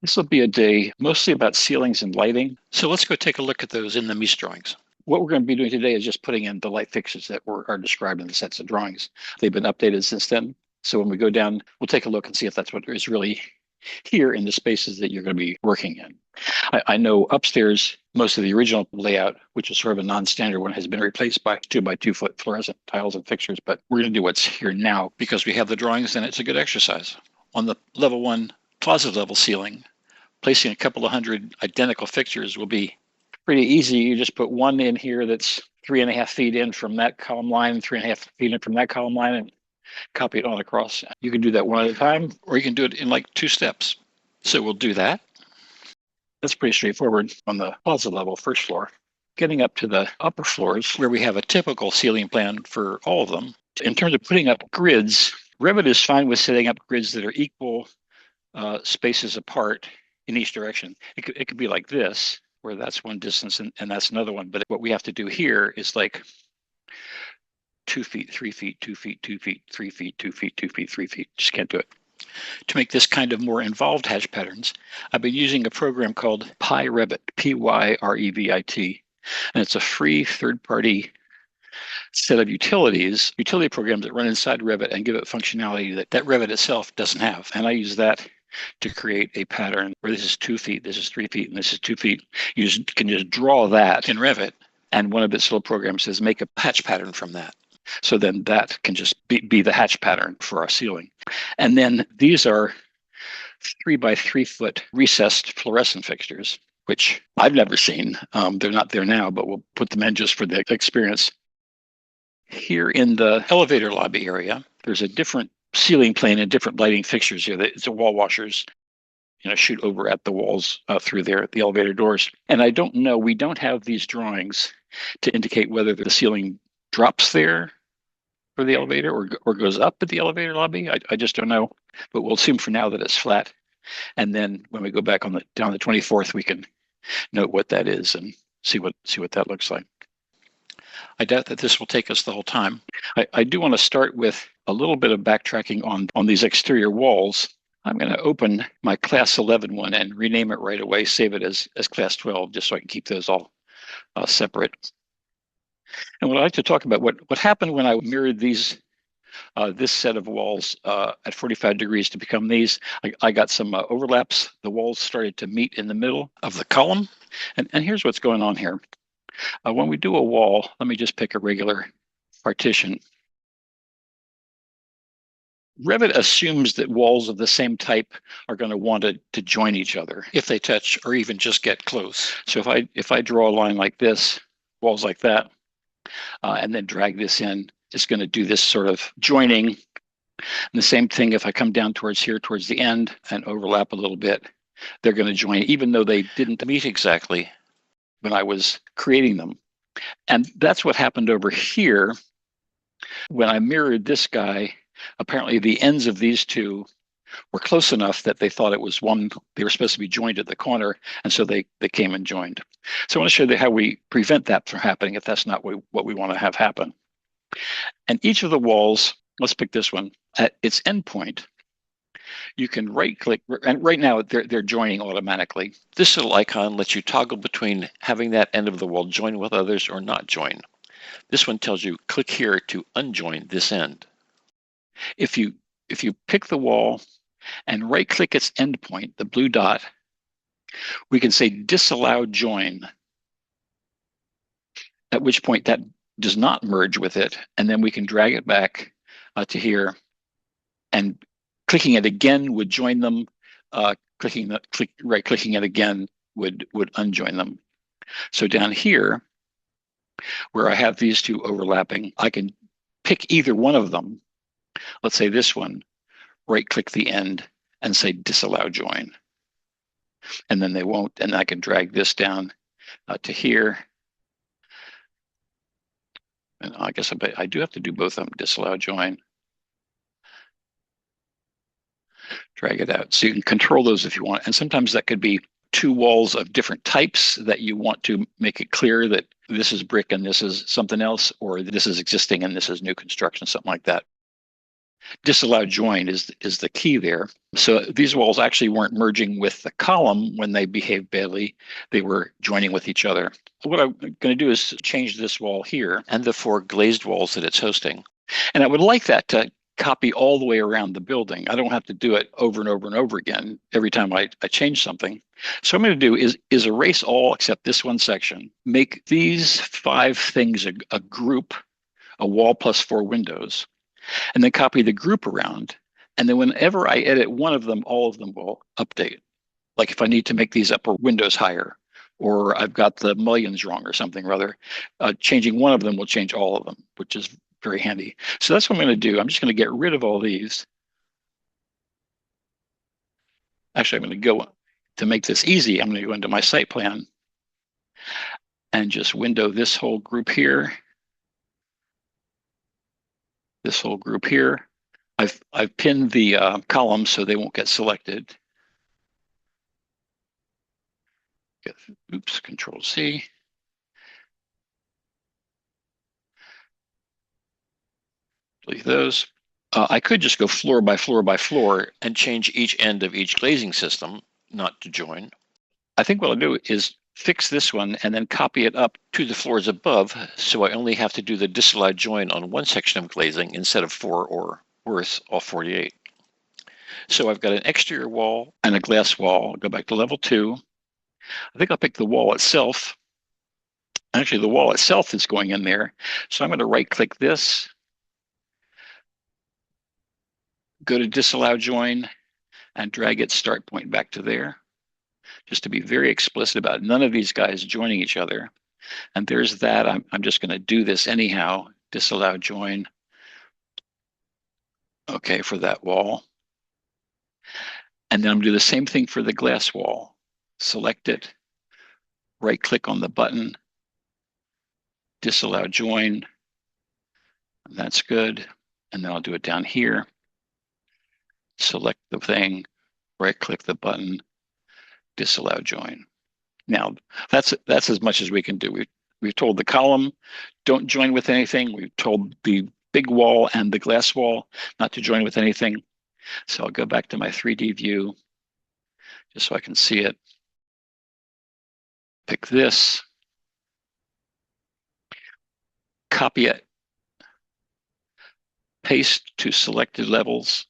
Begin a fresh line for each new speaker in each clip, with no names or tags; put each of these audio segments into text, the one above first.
This will be a day mostly about ceilings and lighting. So let's go take a look at those in the Mies drawings. What we're going to be doing today is just putting in the light fixtures that are described in the sets of drawings. They've been updated since then. So when we go down, we'll take a look and see if that's what is really here in the spaces that you're going to be working in. I know upstairs, most of the original layout, which is sort of a non-standard one, has been replaced by 2x2 foot fluorescent tiles and fixtures, but we're going to do what's here now because we have the drawings and it's a good exercise. On the level 1 Plaza Level ceiling, placing a couple of hundred identical fixtures will be pretty easy. You just put one in here that's 3.5 feet in from that column line, 3.5 feet in from that column line, and copy it on across. You can do that one at a time, or you can do it in like 2 steps. So we'll do that. That's pretty straightforward on the Plaza Level, first floor. Getting up to the upper floors, where we have a typical ceiling plan for all of them. In terms of putting up grids, Revit is fine with setting up grids that are equal spaces apart in each direction. It could be like this, where that's one distance and that's another one. But what we have to do here is like 2 feet, 3 feet, 2 feet, 2 feet, 3 feet, 2 feet, 2 feet, 3 feet. Just can't do it. To make this kind of more involved hatch patterns, I've been using a program called Pyrevit, P-Y-R-E-V-I-T. And it's a free third-party set of utility programs that run inside Revit and give it functionality that Revit itself doesn't have. And I use that to create a pattern where this is 2 feet, this is 3 feet, and this is 2 feet. You can just draw that in Revit, and one of its little programs says make a hatch pattern from that. So then that can just be the hatch pattern for our ceiling. And then these are 3x3 foot recessed fluorescent fixtures, which I've never seen. They're not there now, but we'll put them in just for the experience. Here in the elevator lobby area, there's a different ceiling plane and different lighting fixtures here. It's a wall washers, shoot over at the walls through there at the elevator doors. And I don't know, we don't have these drawings to indicate whether the ceiling drops there for the elevator or goes up at the elevator lobby. I just don't know, but we'll assume for now that it's flat. And then when we go back down the 24th, we can note what that is and see what that looks like. I doubt that this will take us the whole time. I do want to start with a little bit of backtracking on these exterior walls. I'm going to open my class 11 one and rename it right away, save it as class 12, just so I can keep those all separate. And what I'd like to talk about, what happened when I mirrored this set of walls at 45 degrees to become these, I got some overlaps. The walls started to meet in the middle of the column. And here's what's going on here. When we do a wall, let me just pick a regular partition. Revit assumes that walls of the same type are going to want to join each other if they touch or even just get close. So if I draw a line like this, walls like that, and then drag this in, it's going to do this sort of joining. And the same thing if I come down towards the end and overlap a little bit, they're going to join even though they didn't meet exactly when I was creating them. And that's what happened over here. When I mirrored this guy, apparently the ends of these two were close enough that they thought it was one. They were supposed to be joined at the corner, and so they came and joined. So I want to show you how we prevent that from happening if that's not what we want to have happen. And each of the walls, let's pick this one, at its endpoint, you can right-click, and right now they're joining automatically. This little icon lets you toggle between having that end of the wall join with others or not join. This one tells you click here to unjoin this end. If you pick the wall and right-click its endpoint, the blue dot, we can say disallow join, at which point that does not merge with it, and then we can drag it back to here, and clicking it again would join them. Right-clicking it again would unjoin them. So down here, where I have these two overlapping, I can pick either one of them. Let's say this one, right-click the end and say disallow join. And then they won't, and I can drag this down to here. And I guess I do have to do both of them, disallow join. Drag it out. So you can control those if you want. And sometimes that could be two walls of different types that you want to make it clear that this is brick and this is something else, or this is existing and this is new construction, something like that. Disallowed join is the key there. So these walls actually weren't merging with the column when they behaved badly. They were joining with each other. What I'm going to do is change this wall here and the 4 glazed walls that it's hosting. And I would like that to copy all the way around the building. I don't have to do it over and over and over again every time I change something. So what I'm going to do is erase all except this one section. Make these 5 things a group, a wall plus 4 windows, and then copy the group around. And then whenever I edit one of them, all of them will update. Like if I need to make these upper windows higher, or I've got the mullions wrong or something or other, changing one of them will change all of them, which is very handy. So that's what I'm going to do. I'm just going to get rid of all these. Actually, I'm going to go, to make this easy, I'm going to go into my site plan and just window this whole group here. This whole group here. I've pinned the columns so they won't get selected. Oops, Control C. Delete those. I could just go floor by floor by floor and change each end of each glazing system, not to join. I think what I'll do is fix this one and then copy it up to the floors above, so I only have to do the disallowed join on one section of glazing instead of 4 or worse, all 48. So I've got an exterior wall and a glass wall. I'll go back to level 2. I think I'll pick the wall itself. Actually, the wall itself is going in there. So I'm going to right-click this, go to disallow join, and drag its start point back to there, just to be very explicit about none of these guys joining each other. And there's that. I'm just going to do this anyhow. Disallow join. Okay, for that wall. And then I'm going to do the same thing for the glass wall. Select it, right-click on the button, disallow join. That's good. And then I'll do it down here. Select the thing, right-click the button, disallow join. Now, that's as much as we can do. We've told the column, don't join with anything. We've told the big wall and the glass wall not to join with anything. So I'll go back to my 3D view just so I can see it. Pick this, copy it, paste to selected levels,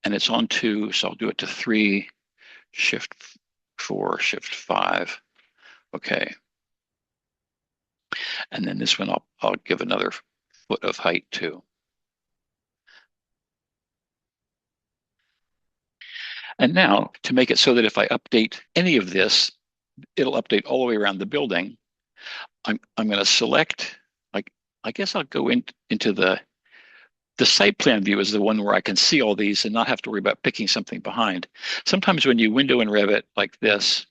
and it's on 2, so I'll do it to 3, Shift 4, Shift 5. Okay. And then this one I'll give another foot of height too. And now to make it so that if I update any of this, it'll update all the way around the building. I'm going to select, like, I guess I'll go into the site plan view is the one where I can see all these and not have to worry about picking something behind. Sometimes when you window in Revit like this,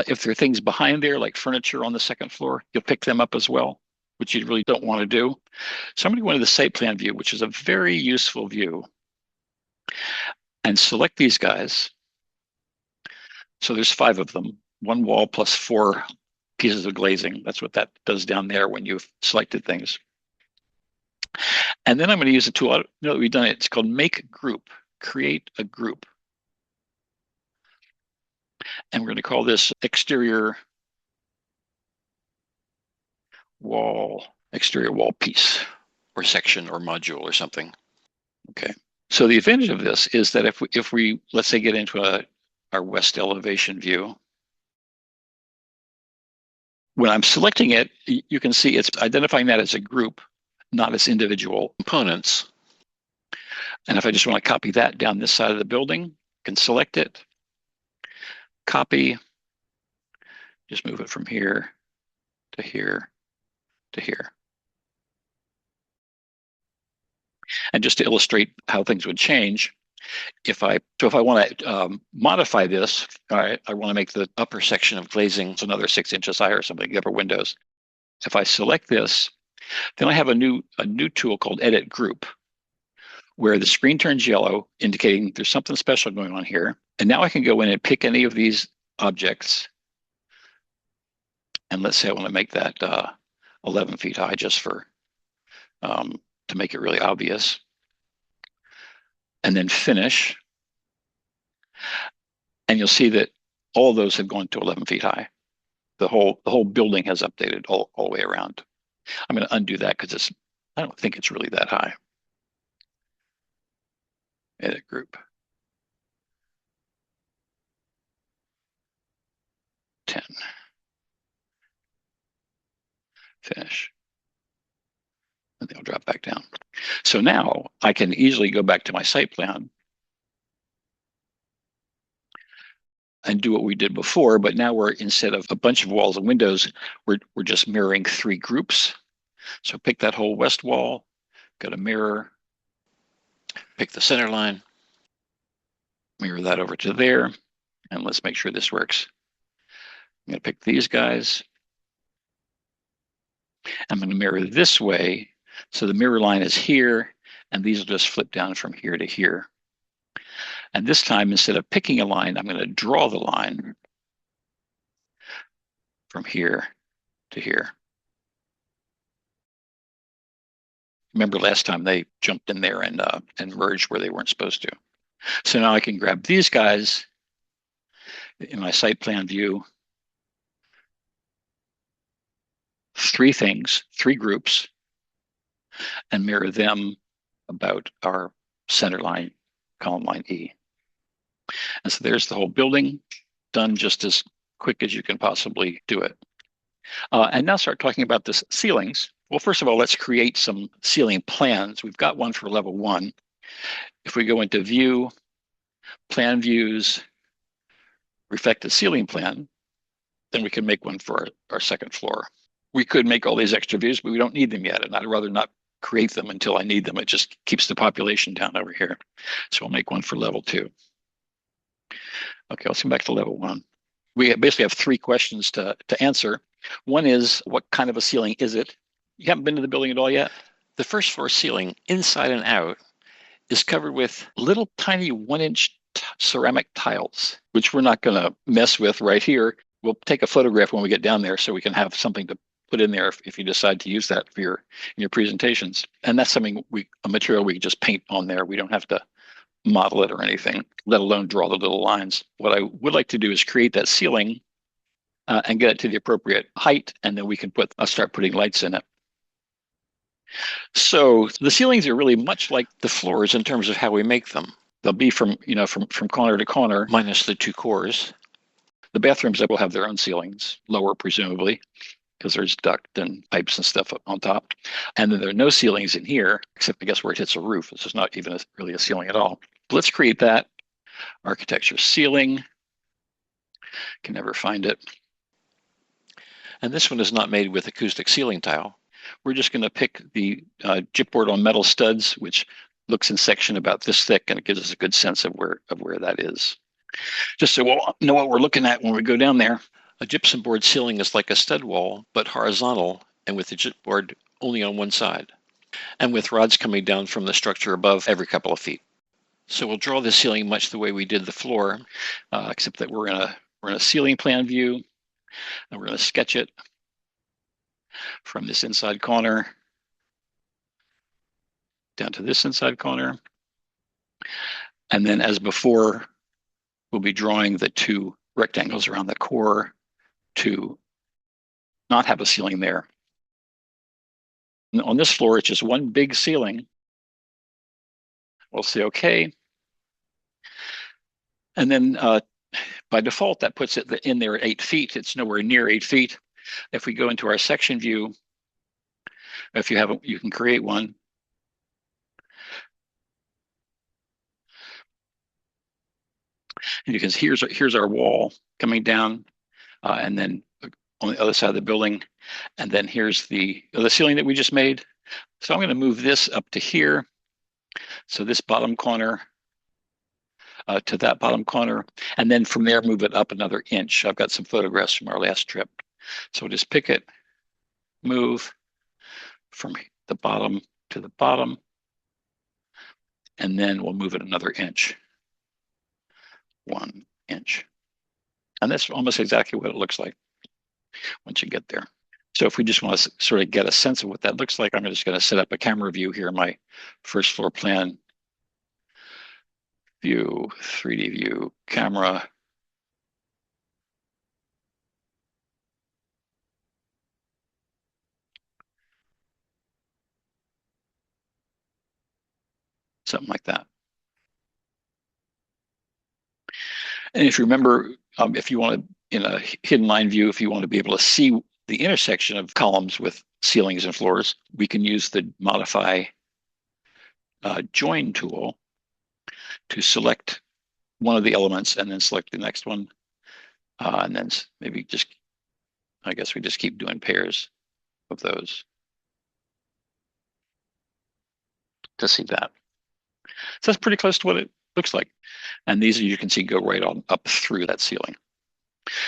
if there are things behind there, like furniture on the second floor, you'll pick them up as well, which you really don't want to do. So I'm going to go into the site plan view, which is a very useful view, and select these guys. So there's 5 of them, 1 wall plus 4 pieces of glazing. That's what that does down there when you've selected things. And then I'm going to use a tool. Now that we've done it, it's called Make Group, create a group. And we're going to call this exterior wall piece or section or module or something. Okay. So the advantage of this is that if we let's say get into our west elevation view, when I'm selecting it, you can see it's identifying that as a group, not as individual components. And if I just want to copy that down this side of the building, I can select it, copy, just move it from here to here to here. And just to illustrate how things would change, if I want to modify this, I want to make the upper section of glazing another 6 inches higher or something, the upper windows. If I select this, then I have a new tool called Edit Group, where the screen turns yellow, indicating there's something special going on here. And now I can go in and pick any of these objects. And let's say I want to make that 11 feet high just for to make it really obvious. and then finish. And you'll see that all of those have gone to 11 feet high. The whole building has updated all the way around. I'm going to undo that because I don't think it's really that high. Edit group. 10. Finish. And they'll drop back down. So now I can easily go back to my site plan and do what we did before, but now we're, instead of a bunch of walls and windows, we're just mirroring 3 groups. So pick that whole west wall, go to mirror, pick the center line, mirror that over to there, and let's make sure this works. I'm going to pick these guys. I'm going to mirror this way. So the mirror line is here, and these will just flip down from here to here. And this time, instead of picking a line, I'm going to draw the line from here to here. Remember last time they jumped in there and merged where they weren't supposed to. So now I can grab these guys in my site plan view, 3 things, 3 groups, and mirror them about our center line, column line E. And so there's the whole building, done just as quick as you can possibly do it. And now start talking about the ceilings. Well, first of all, let's create some ceiling plans. We've got one for level 1. If we go into View, Plan Views, Reflected Ceiling Plan, then we can make one for our second floor. We could make all these extra views, but we don't need them yet, and I'd rather not create them until I need them. It just keeps the population down over here. So I'll make one for level 2. Okay, let's come back to level 1. We basically have 3 questions to answer. One is, what kind of a ceiling is it? You haven't been to the building at all yet? The first floor ceiling, inside and out, is covered with little tiny 1-inch ceramic tiles, which we're not going to mess with right here. We'll take a photograph when we get down there so we can have something to put in there if you decide to use that for your presentations. And that's something a material we can just paint on there. We don't have to model it or anything, let alone draw the little lines. What I would like to do is create that ceiling and get it to the appropriate height, and then we can start putting lights in it. So the ceilings are really much like the floors in terms of how we make them. They'll be from corner to corner, minus the 2 cores. The bathrooms will have their own ceilings, lower presumably, because there's duct and pipes and stuff on top. And then there are no ceilings in here, except I guess where it hits a roof. This is not even really a ceiling at all. But let's create that. Architecture ceiling. Can never find it. And this one is not made with acoustic ceiling tile. We're just going to pick the gypboard on metal studs, which looks in section about this thick, and it gives us a good sense of where that is. Just so we'll know what we're looking at when we go down there. A gypsum board ceiling is like a stud wall, but horizontal, and with the gypboard only on one side, and with rods coming down from the structure above every couple of feet. So we'll draw the ceiling much the way we did the floor, except that we're in a ceiling plan view, and we're going to sketch it from this inside corner down to this inside corner. And then as before, we'll be drawing the 2 rectangles around the core to not have a ceiling there. And on this floor, it's just one big ceiling. We'll say okay. And then by default, that puts it in there at 8 feet. It's nowhere near 8 feet. If we go into our section view, if you haven't, you can create one. And you can see here's our wall coming down, and then on the other side of the building, and then here's the ceiling that we just made. So I'm going to move this up to here. So this bottom corner to that bottom corner, and then from there move it up another inch. I've got some photographs from our last trip. So just pick it, move from the bottom to the bottom, and then we'll move it another inch. 1 inch. And that's almost exactly what it looks like once you get there. So if we just want to sort of get a sense of what that looks like, I'm just going to set up a camera view here in my first floor plan view, 3D view, camera. Something like that. And if you remember, if you want to, in a hidden line view, if you want to be able to see the intersection of columns with ceilings and floors, we can use the modify join tool to select one of the elements and then select the next one. And then maybe just, I guess we just keep doing pairs of those to see that. So that's pretty close to what it looks like. And these, you can see, go right on up through that ceiling.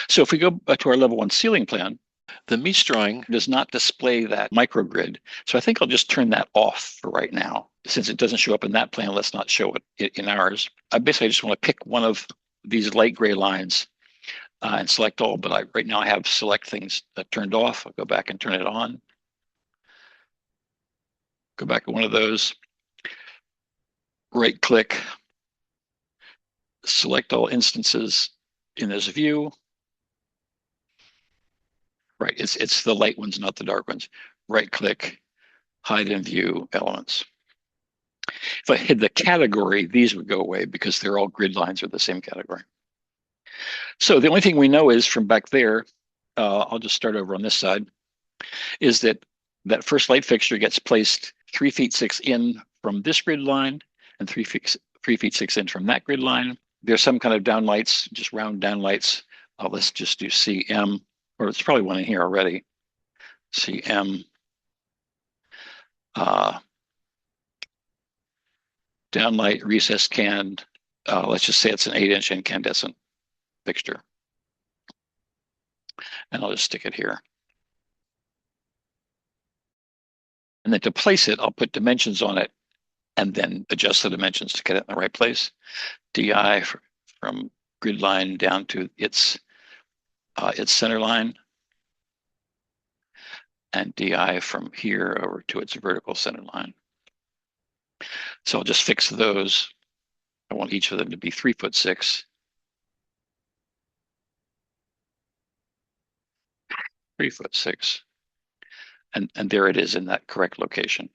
So if we go to our level 1 ceiling plan, the Mies drawing does not display that microgrid. So I think I'll just turn that off for right now. Since it doesn't show up in that plan, let's not show it in ours. I basically just want to pick one of these light gray lines and select all, but right now I have select things turned off. I'll go back and turn it on. Go back to one of those, right click, select all instances in this view. Right, it's the light ones, not the dark ones. Right click, hide in view elements. If I hid the category, these would go away because they're all grid lines are the same category. So the only thing we know is from back there, I'll just start over on this side, is that that first light fixture gets placed 3 feet 6 in from this grid line and 3 feet 6 in from that grid line. There's some kind of downlights, just round downlights. Let's just do CM, or it's probably one in here already. CM. Downlight recessed canned. Let's just say it's an 8-inch incandescent fixture. And I'll just stick it here. And then to place it, I'll put dimensions on it and then adjust the dimensions to get it in the right place. DI from grid line down to its center line, and DI from here over to its vertical center line. So I'll just fix those. I want each of them to be 3 foot 6. 3 foot 6. And there it is in that correct location.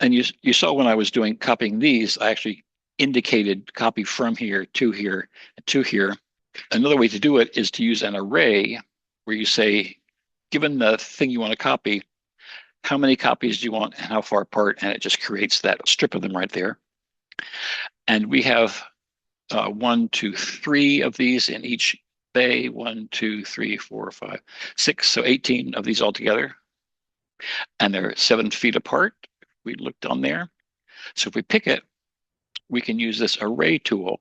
And you saw when I was copying these, I actually indicated copy from here to here and to here. Another way to do it is to use an array where you say, given the thing you want to copy, how many copies do you want and how far apart? And it just creates that strip of them right there. And we have 1, 2, 3 of these in each bay. 1, 2, 3, 4, 5, 6. So 18 of these altogether. And they're 7 feet apart. We looked on there. So if we pick it, we can use this array tool,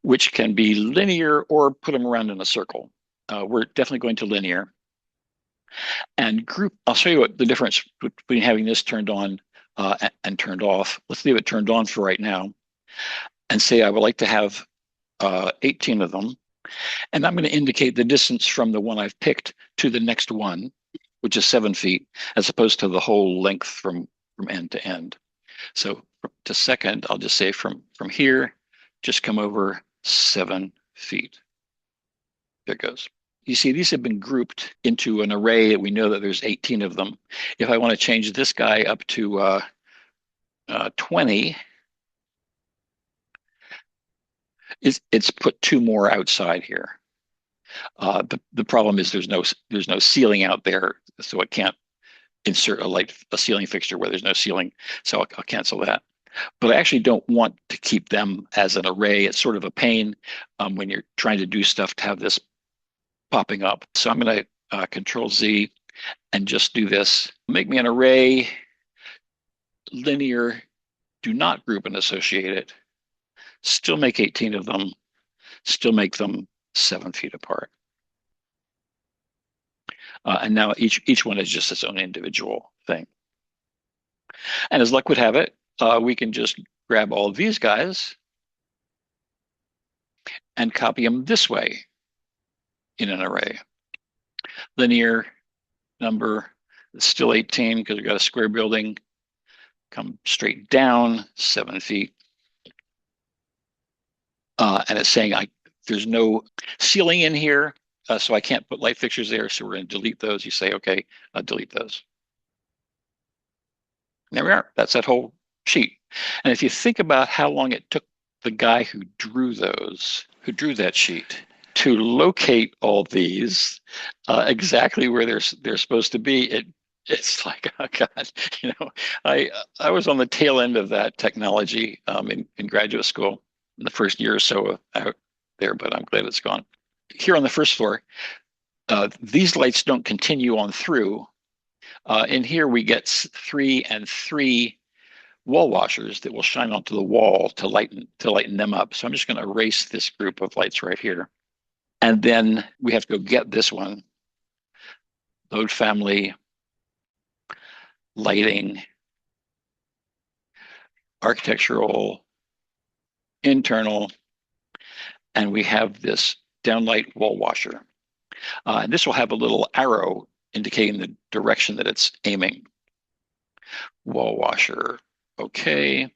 which can be linear or put them around in a circle. We're definitely going to linear. And group, I'll show you what the difference between having this turned on and turned off. Let's leave it turned on for right now and say I would like to have 18 of them. And I'm going to indicate the distance from the one I've picked to the next one, which is 7 feet, as opposed to the whole length from end to end. So to second, I'll just say from here, just come over 7 feet. There it goes. You see, these have been grouped into an array. We know that there's 18 of them. If I want to change this guy up to 20, it's put 2 more outside here. The problem is there's no ceiling out there, so it can't insert a ceiling fixture where there's no ceiling. So I'll cancel that. But I actually don't want to keep them as an array. It's sort of a pain when you're trying to do stuff to have this popping up. So I'm going to Control Z and just do this. Make me an array, linear, do not group and associate it. Still make 18 of them, still make them 7 feet apart. And now each one is just its own individual thing. And as luck would have it, we can just grab all of these guys and copy them this way in an array. Linear number, it's still 18 because we've got a square building. come straight down 7 feet. And it's saying there's no ceiling in here, so I can't put light fixtures there. So we're going to delete those. You say, okay, delete those. And there we are. That's that whole sheet. And if you think about how long it took the guy who drew that sheet, to locate all these exactly where they're supposed to be, it's like, oh God, I was on the tail end of that technology in graduate school in the first year or so out there, but I'm glad it's gone. Here on the first floor, these lights don't continue on through. In here, we get 3 and 3 wall washers that will shine onto the wall to lighten them up. So I'm just going to erase this group of lights right here. And then we have to go get this one. Load family, lighting, architectural, internal, and we have this downlight wall washer. And this will have a little arrow indicating the direction that it's aiming. Wall washer, okay.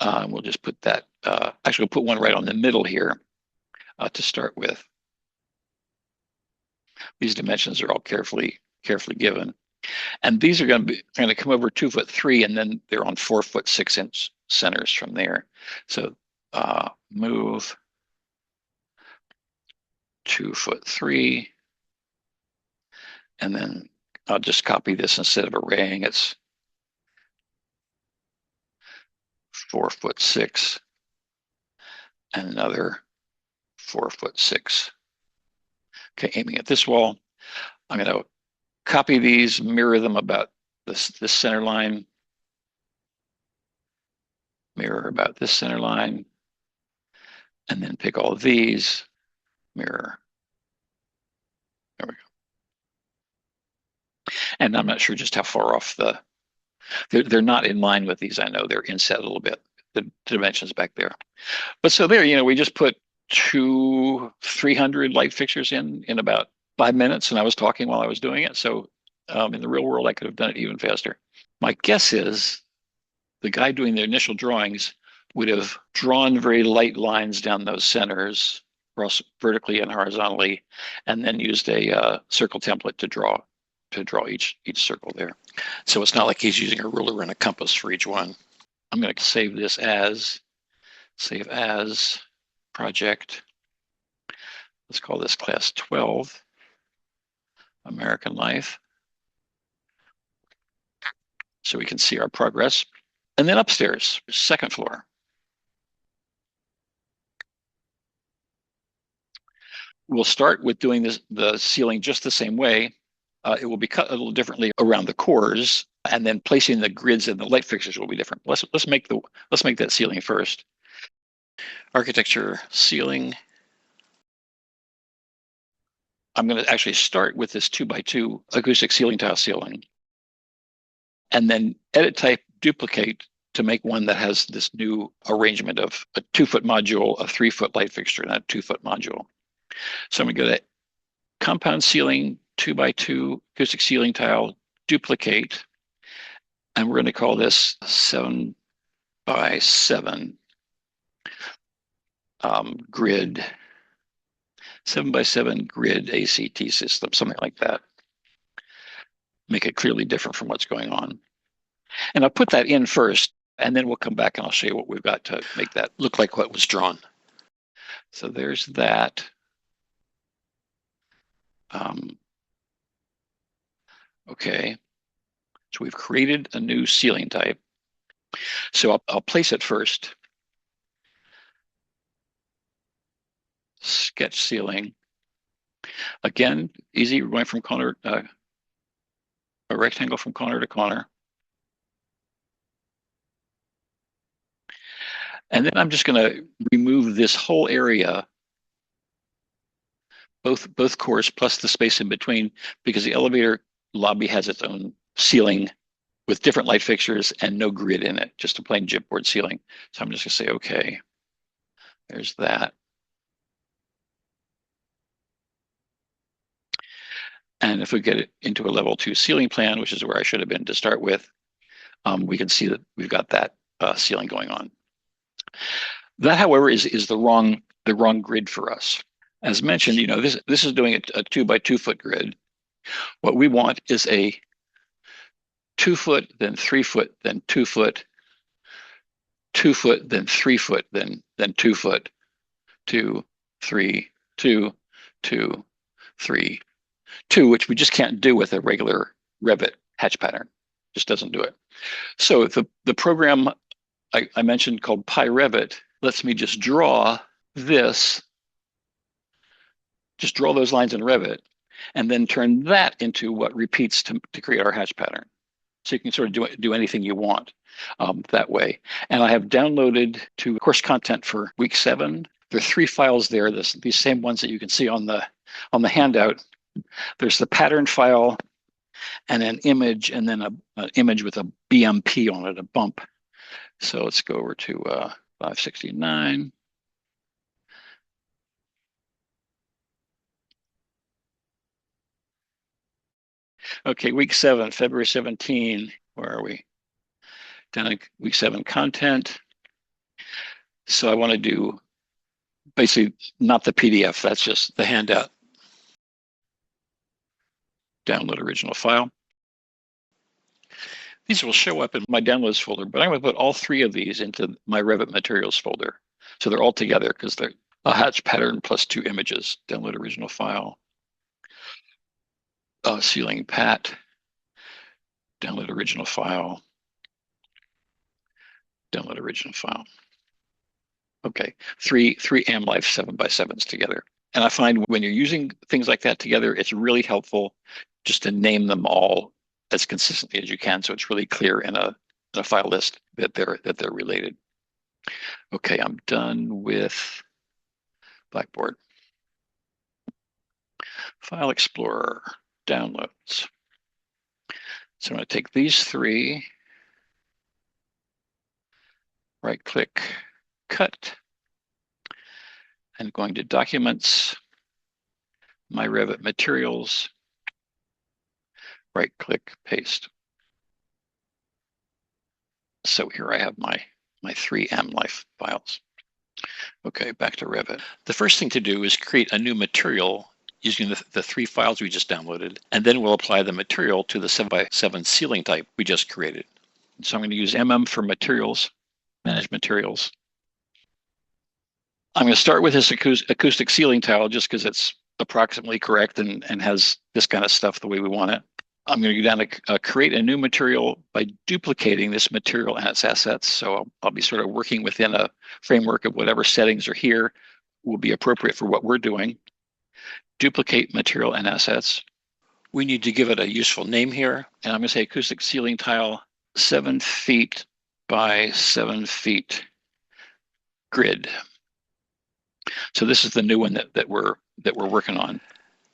We'll just put that, actually we'll put one right on the middle here to start with. These dimensions are all carefully given. And these are going to come over 2'3", and then they're on 4'6" centers from there. So move 2'3", and then I'll just copy this instead of arraying. It's 4'6", and another 4'6". Okay, aiming at this wall. I'm going to copy these, mirror them about this center line, mirror about this center line, and then pick all of these, mirror. There we go. And I'm not sure just how far off they're not in line with these. I know they're inset a little bit, the dimensions back there. But so there, we just put 300 light fixtures in about 5 minutes, and I was talking while I was doing it. So in the real world, I could have done it even faster. My guess is the guy doing the initial drawings would have drawn very light lines down those centers, vertically and horizontally, and then used a circle template to draw each circle there. So it's not like he's using a ruler and a compass for each one. I'm going to save this as project. Let's call this class 12, American Life. So we can see our progress. And then upstairs, second floor. We'll start with doing the ceiling just the same way. It will be cut a little differently around the cores, and then placing the grids and the light fixtures will be different. Let's make that ceiling first. Architecture ceiling. I'm going to actually start with this 2x2 acoustic ceiling tile ceiling, and then edit type duplicate to make one that has this new arrangement of a 2-foot module, a 3-foot light fixture, and a 2-foot module. So I'm going to go to compound ceiling, 2x2 acoustic ceiling tile, duplicate, and we're going to call this 7x7 grid, 7x7 grid ACT system, something like that. Make it clearly different from what's going on. And I'll put that in first, and then we'll come back and I'll show you what we've got to make that look like what was drawn. So there's that. Okay, so we've created a new ceiling type. So I'll place it first. Sketch ceiling. Again, easy, we're going from corner, a rectangle from corner to corner. And then I'm just going to remove this whole area, both cores plus the space in between, because the elevator lobby has its own ceiling with different light fixtures and no grid in it, just a plain chipboard ceiling. So I'm just going to say, okay, there's that. And if we get it into a level 2 ceiling plan, which is where I should have been to start with, we can see that we've got that ceiling going on. That, however, is the wrong grid for us. As mentioned, this is doing a 2 by 2 foot grid. What we want is a 2 foot, then 3 foot, then 2 foot, 2 foot, then 3 foot, then 2 foot, 2, 3, 2, 2, 3, 2, which we just can't do with a regular Revit hatch pattern. Just doesn't do it. So the program I mentioned called PyRevit lets me just draw this, just draw those lines in Revit, and then turn that into what repeats to create our hatch pattern. So you can sort of do anything you want that way. And I have downloaded to course content for week 7. There are 3 files there, these same ones that you can see on the handout. There's the pattern file and an image, and then an image with a BMP on it, a bump. So let's go over to 569. Okay, week 7, February 17. Where are we? Down in week 7 content. So I want to do basically not the PDF, that's just the handout. Download original file. These will show up in my downloads folder, but I'm going to put all 3 of these into my Revit materials folder. So they're all together because they're a hatch pattern plus 2 images. Download original file. Ceiling pat. Download original file. Download original file. Okay, three AmLife 7x7s together. And I find when you're using things like that together, it's really helpful just to name them all as consistently as you can, so it's really clear in a file list that they're related. Okay, I'm done with Blackboard. File Explorer, downloads. So I'm going to take these 3, right-click, cut, and going to Documents, My Revit Materials, right-click, paste. So here I have my 3 AmLife files. Okay, back to Revit. The first thing to do is create a new material using the 3 files we just downloaded, and then we'll apply the material to the 7x7 ceiling type we just created. So I'm going to use MM for materials, manage materials. I'm going to start with this acoustic ceiling tile just because it's approximately correct and has this kind of stuff the way we want it. I'm going to go down to create a new material by duplicating this material and its assets. So I'll be sort of working within a framework of whatever settings are here will be appropriate for what we're doing. Duplicate material and assets. We need to give it a useful name here. And I'm going to say acoustic ceiling tile 7 feet by 7 feet grid. So this is the new one that we're working on.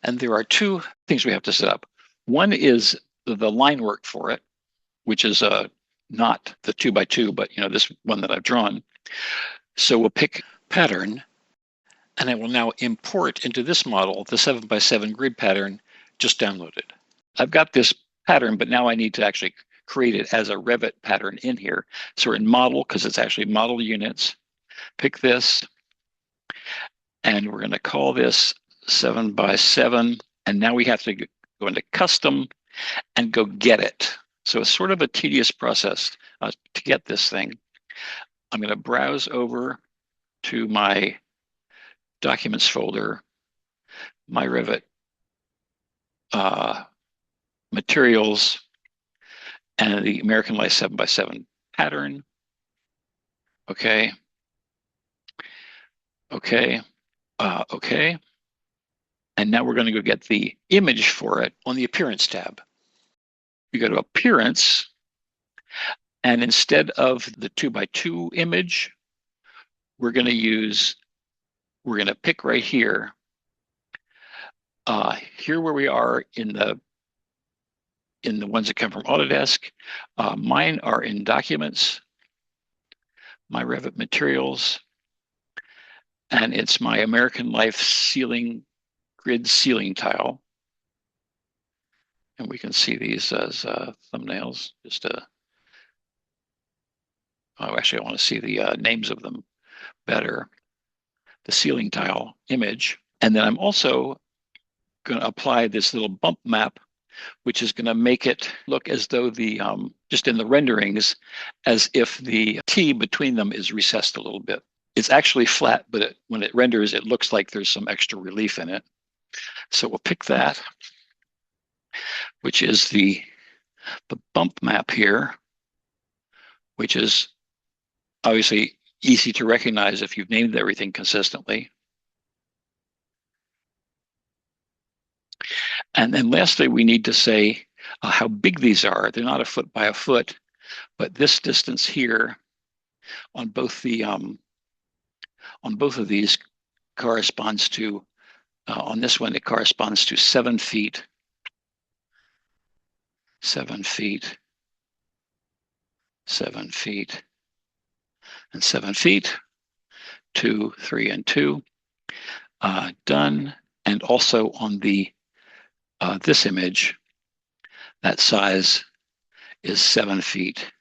And there are 2 things we have to set up. One is the line work for it, which is not the 2 by 2, but this one that I've drawn. So we'll pick pattern, and I will now import into this model the 7x7 grid pattern just downloaded. I've got this pattern, but now I need to actually create it as a Revit pattern in here. So we're in model, because it's actually model units. Pick this, and we're going to call this 7x7, and now we have to go into custom and go get it. So it's sort of a tedious process to get this thing. I'm going to browse over to my documents folder, my Revit materials, and the American Life 7x7 pattern. Okay. Okay. Okay. And now we're going to go get the image for it on the Appearance tab. You go to Appearance, and instead of the 2 by 2 image, we're going to pick right here. Here where we are in the ones that come from Autodesk. Mine are in Documents, my Revit Materials, and it's my American Life ceiling grid ceiling tile. And we can see these as thumbnails, just Oh, actually, I want to see the names of them better. The ceiling tile image. And then I'm also going to apply this little bump map, which is going to make it look as though just in the renderings, as if the T between them is recessed a little bit. It's actually flat, but when it renders, it looks like there's some extra relief in it. So we'll pick that, which is the bump map here, which is obviously easy to recognize if you've named everything consistently. And then lastly, we need to say how big these are. They're not a foot by a foot, but this distance here on both of these corresponds to, on this one, it corresponds to 7 feet, 7 feet, 7 feet, and 7 feet, 2, 3, and 2. Done. And also on this image, that size is 7 feet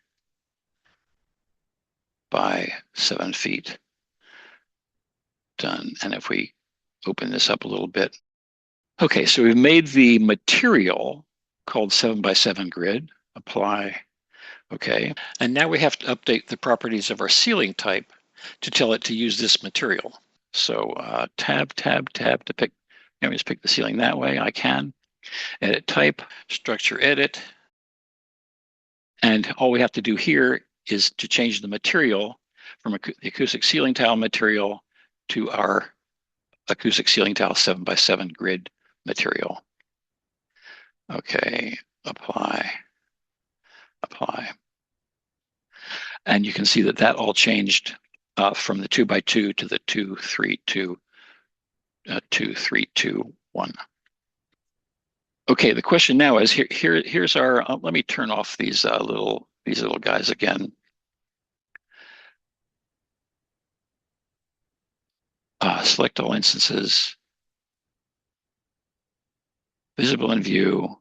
by 7 feet. Done. And if we open this up a little bit. Okay, so we've made the material called 7 by 7 grid. Apply. Okay, and now we have to update the properties of our ceiling type to tell it to use this material. So tab to pick. Let me just pick the ceiling that way. I can. Edit type, structure edit. And all we have to do here is to change the material from the acoustic ceiling tile material to our acoustic ceiling tile 7 by 7 grid material. Okay, apply. And you can see that all changed from the 2 by 2 to the 2, 3, 2, 2, 3, 2, 1. Okay, the question now is here's our. Let me turn off these little guys again. Select all instances. Visible in view.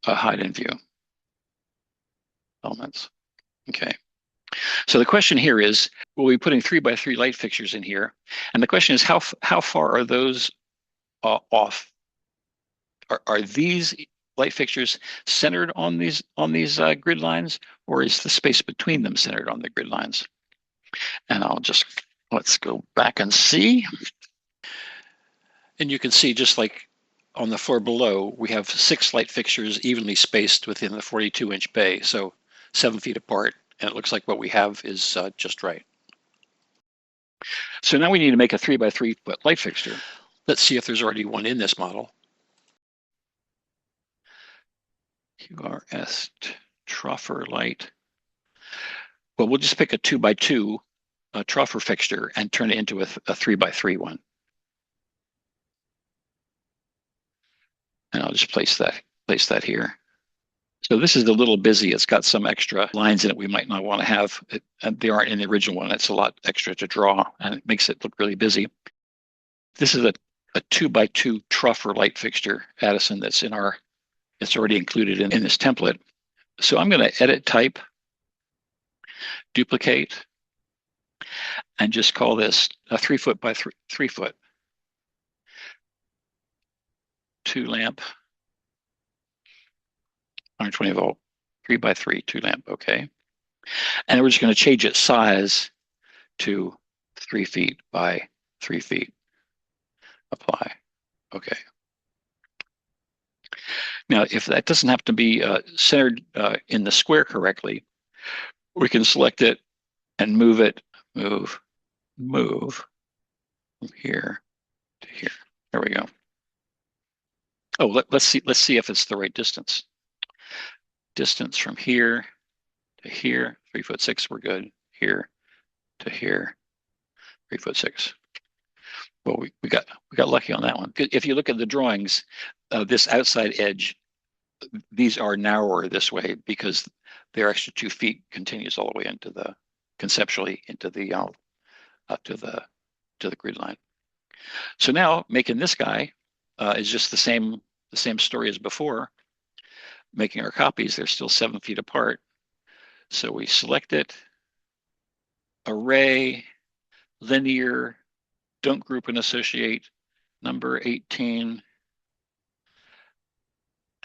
Hide in view. Elements. Okay. So the question here is, we'll be putting 3 by 3 light fixtures in here, and the question is how far are those off? Are these light fixtures centered on these grid lines, or is the space between them centered on the grid lines? And let's go back and see. And you can see, just like on the floor below, we have 6 light fixtures evenly spaced within the 42-inch bay, so 7 feet apart, and it looks like what we have is just right. So now we need to make a 3 by 3 foot light fixture. Let's see if there's already one in this model. QRS troffer light. Well, we'll just pick a 2 by 2 troffer fixture and turn it into a 3 by 3 one. And I'll just place that here. So this is a little busy. It's got some extra lines in it we might not want to have. And they aren't in the original one. It's a lot extra to draw, and it makes it look really busy. This is a 2 by 2 troffer light fixture, Addison, it's already included in this template. So I'm going to edit type, duplicate, and just call this a 3 foot by 3 foot. 2 lamp, 120 volt, 3 by 3, 2 lamp, okay. And we're just going to change its size to 3 feet by 3 feet. Apply, okay. Now, if that doesn't have to be centered in the square correctly, we can select it and move it, move from here to here. There we go. Oh, let's see if it's the right distance. Distance from here to here, 3'6", we're good. Here to here, 3'6". Well, we got lucky on that one. If you look at the drawings, this outside edge, these are narrower this way because their extra 2 feet continues all the way into the conceptually into the to the grid line. So now making this guy is just the same story as before. making our copies, they're still 7 feet apart. So we select it, array, linear, don't group and associate, number 18,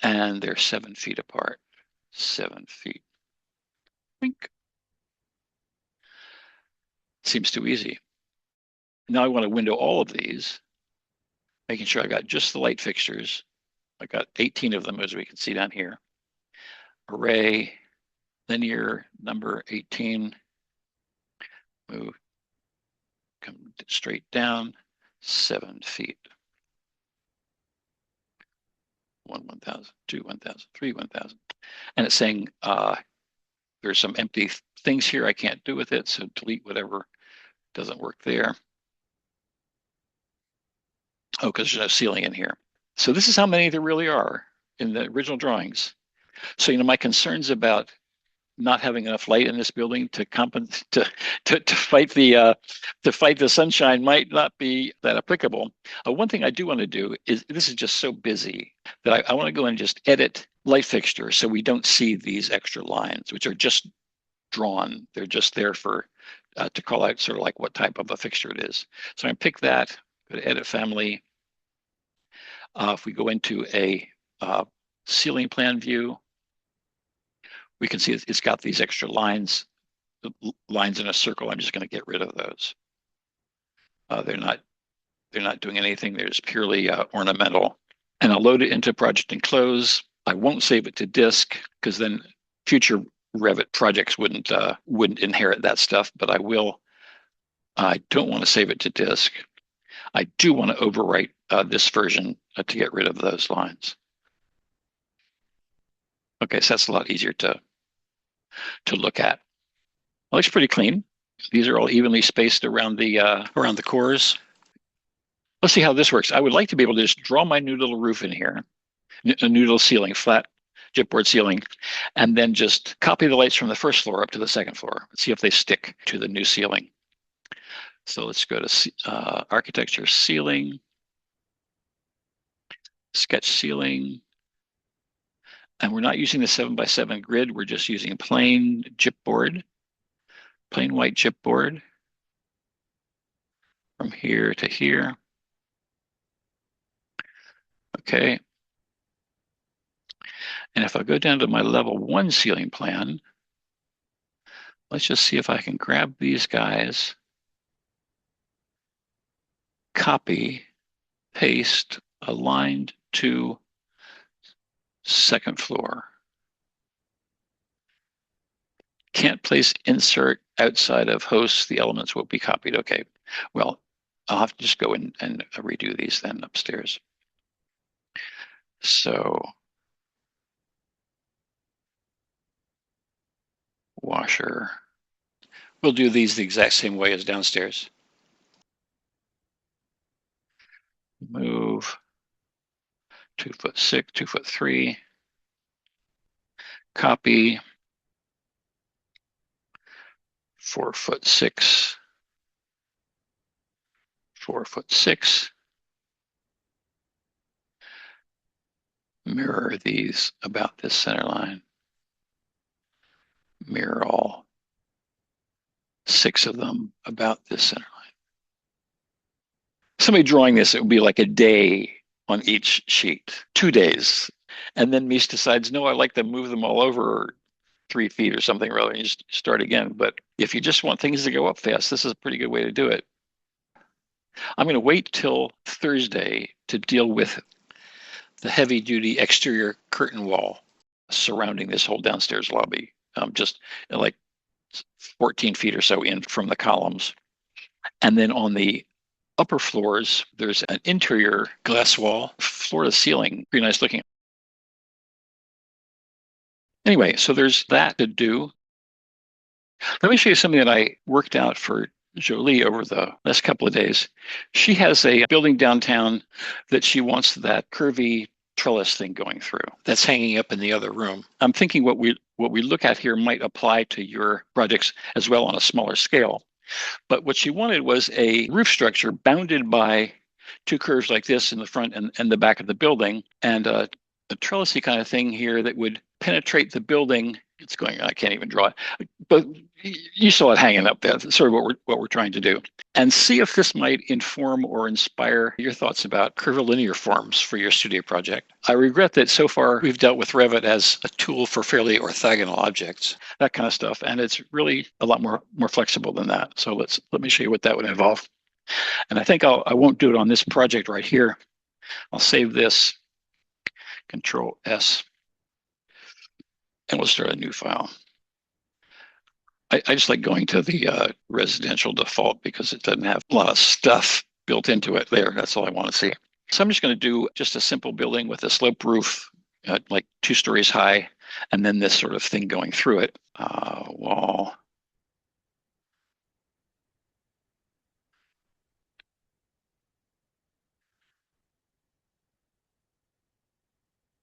and they're 7 feet apart. 7 feet. Wink. Seems too easy. Now I want to window all of these, making sure I got just the light fixtures. I got 18 of them, as we can see down here. Array, linear, number 18. Move, come straight down, 7 feet. 1,000, 2, 1,000, 3, 1,000. And it's saying there's some empty things here I can't do with it, so delete whatever doesn't work there. Oh, because there's no ceiling in here. So this is how many there really are in the original drawings. So, my concerns about not having enough light in this building to fight the sunshine might not be that applicable. One thing I do want to do is, this is just so busy that I want to go and just edit light fixture so we don't see these extra lines, which are just drawn. They're just there for to call out sort of like what type of a fixture it is. So I'm going to pick that, go to edit family. If we go into a ceiling plan view, we can see it's got these extra lines in a circle. I'm just going to get rid of those. They're not doing anything. They're just purely ornamental. And I'll load it into project and close. I won't save it to disk because then future Revit projects wouldn't inherit that stuff, but I will. I don't want to save it to disk. I do want to overwrite this version to get rid of those lines. Okay, so that's a lot easier to look at. It looks pretty clean. These are all evenly spaced around the cores. Let's see how this works. I would like to be able to just draw my new little roof in here, a new little ceiling, flat chipboard ceiling, and then just copy the lights from the first floor up to the second floor. Let's see if they stick to the new ceiling. So let's go to architecture ceiling, sketch ceiling. And we're not using the 7x7 grid. We're just using plain chipboard, plain white chipboard from here to here. Okay. And if I go down to my level 1 ceiling plan, let's just see if I can grab these guys, copy, paste, aligned to second floor. Can't place insert outside of hosts. The elements will be copied. Okay, well, I'll have to just go in and redo these then upstairs. So washer. We'll do these the exact same way as downstairs. Move 2'6", 2'3". Copy 4'6", 4'6". Mirror these about this center line. Mirror all 6 of them about this center line. Somebody drawing this, it would be like a day on each sheet, 2 days. And then Mies decides, no, I like to move them all over 3 feet or something rather than just start again. But if you just want things to go up fast, this is a pretty good way to do it. I'm going to wait till Thursday to deal with the heavy duty exterior curtain wall surrounding this whole downstairs lobby, just like 14 feet or so in from the columns. And then on the upper floors, there's an interior glass wall, floor to ceiling, pretty nice looking. Anyway, so there's that to do. Let me show you something that I worked out for Jolie over the last couple of days. She has a building downtown that she wants that curvy trellis thing going through. That's hanging up in the other room. I'm thinking what we look at here might apply to your projects as well on a smaller scale. But what she wanted was a roof structure bounded by 2 curves like this in the front and the back of the building, and a trellisy kind of thing here that would penetrate the building. It's going, I can't even draw it, but you saw it hanging up there. That's sort of what we're trying to do. And see if this might inform or inspire your thoughts about curvilinear forms for your studio project. I regret that so far we've dealt with Revit as a tool for fairly orthogonal objects, that kind of stuff, and it's really a lot more flexible than that. So let me show you what that would involve. And I think I won't do it on this project right here. I'll save this, Control S, and we'll start a new file. I just like going to the residential default because it doesn't have a lot of stuff built into it there. That's all I want to see. So I'm just going to do just a simple building with a slope roof, like 2 stories high, and then this sort of thing going through it. Wall.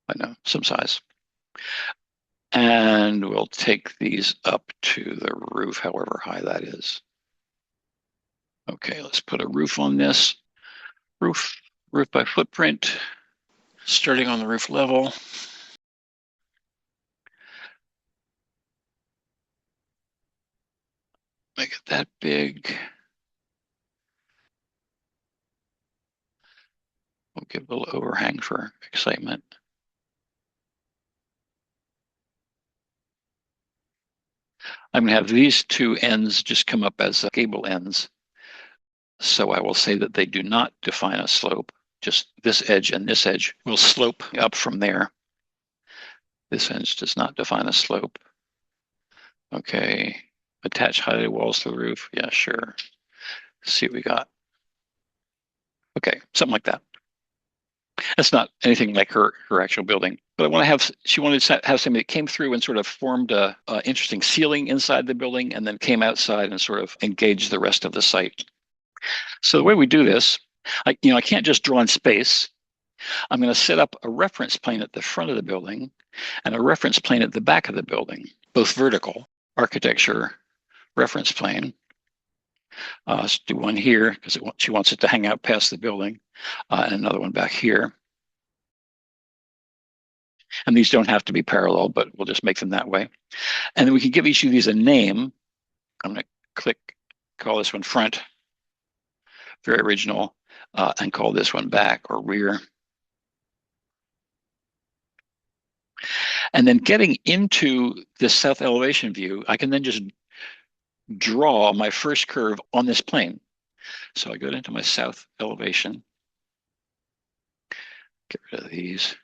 I know, some size. And we'll take these up to the roof, however high that is. Okay, let's put a roof on this. Roof by footprint, starting on the roof level. Make it that big. We'll give a little overhang for excitement. I'm going to have these 2 ends just come up as gable ends. So I will say that they do not define a slope. Just this edge and this edge will slope up from there. This edge does not define a slope. Okay, attach highlighted walls to the roof. Yeah, sure. Let's see what we got. Okay, something like that. That's not anything like her actual building, but I want to have. She wanted to have something that came through and sort of formed a interesting ceiling inside the building, and then came outside and sort of engaged the rest of the site. So the way we do this, I can't just draw in space. I'm going to set up a reference plane at the front of the building and a reference plane at the back of the building, both vertical. Architecture reference plane. Let's do one here because she wants it to hang out past the building, and another one back here. And these don't have to be parallel, but we'll just make them that way. And then we can give each of these a name. I'm going to call this one front, very original, and call this one back or rear. And then getting into this south elevation view, I can then just draw my first curve on this plane. So I go into my south elevation, get rid of these,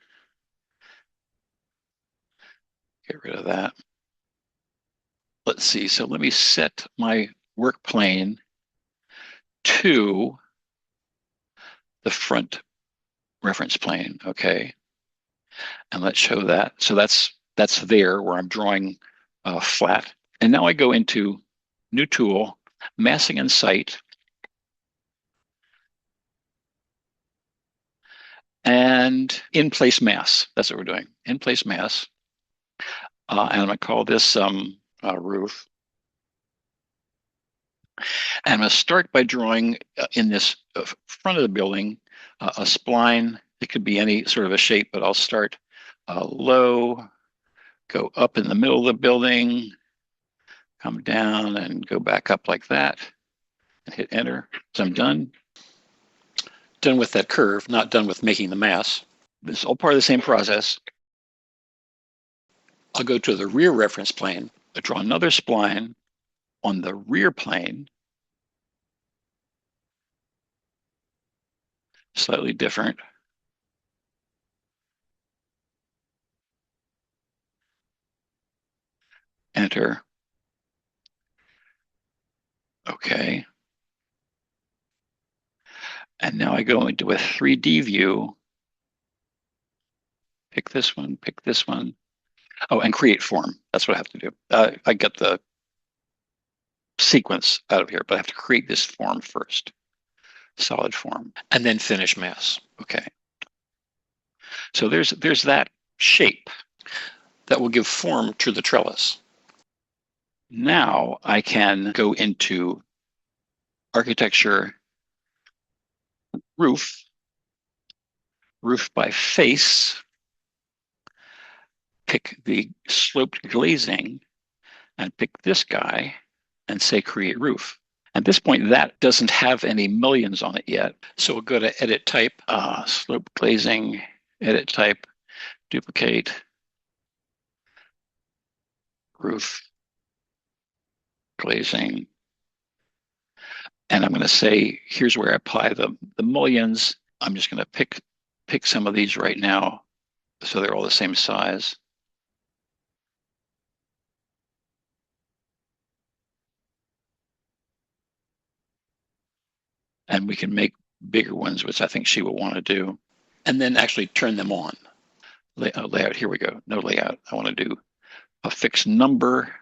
get rid of that. Let's see, so let me set my work plane to the front reference plane, okay? And let's show that. So that's there where I'm drawing flat. And now I go into new tool, massing and site. And in place mass, that's what we're doing, in place mass. And I'm gonna call this roof. And I'm gonna start by drawing in this front of the building a spline. It could be any sort of a shape, but I'll start low, go up in the middle of the building, come down and go back up like that, and hit enter. So I'm done. Done with that curve, not done with making the mass. This is all part of the same process. I'll go to the rear reference plane, I draw another spline on the rear plane, slightly different. Enter. Okay. And now I go into a 3D view. Pick this one, pick this one. Oh, and create form. That's what I have to do. I get the sequence out of here, but I have to create this form first. Solid form, and then finish mass. Okay. So there's that shape that will give form to the trellis. Now I can go into architecture, roof by face, pick the sloped glazing and pick this guy and say create roof. At this point, that doesn't have any millions on it yet. So we'll go to edit type, slope glazing, edit type, duplicate, roof, glazing. And I'm going to say, here's where I apply the millions. I'm just going to pick some of these right now so they're all the same size. And we can make bigger ones, which I think she will want to do. And then actually turn them on. Layout, here we go. No layout. I want to do a fixed number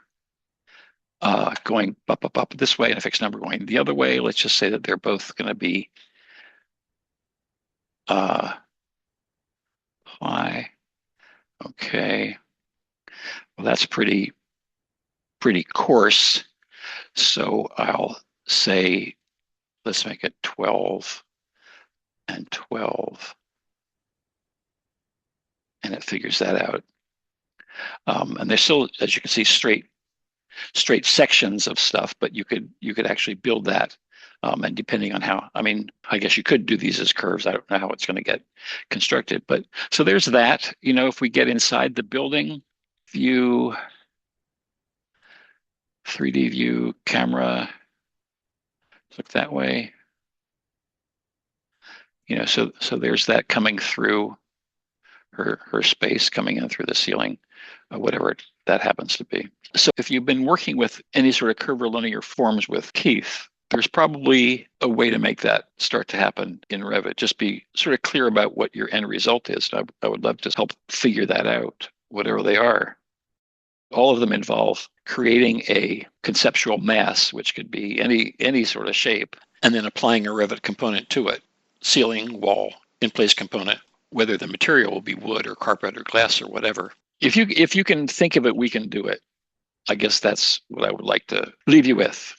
going up this way and a fixed number going the other way. Let's just say that they're both going to be apply. Okay. Well, that's pretty coarse. So I'll say, let's make it 12 and 12. And it figures that out. And there's still, as you can see, straight sections of stuff, but you could actually build that. And depending on how, I mean, I guess you could do these as curves. I don't know how it's going to get constructed, but so there's that. You know, if we get inside the building, view, 3D view, camera, look that way. You know, so there's that coming through her space, coming in through the ceiling, whatever that happens to be. So if you've been working with any sort of curvilinear forms with Keith, there's probably a way to make that start to happen in Revit. Just be sort of clear about what your end result is. I would love to help figure that out, whatever they are. All of them involve creating a conceptual mass, which could be any sort of shape, and then applying a Revit component to it, ceiling, wall, in-place component, whether the material will be wood or carpet or glass or whatever. If you can think of it, we can do it. I guess that's what I would like to leave you with.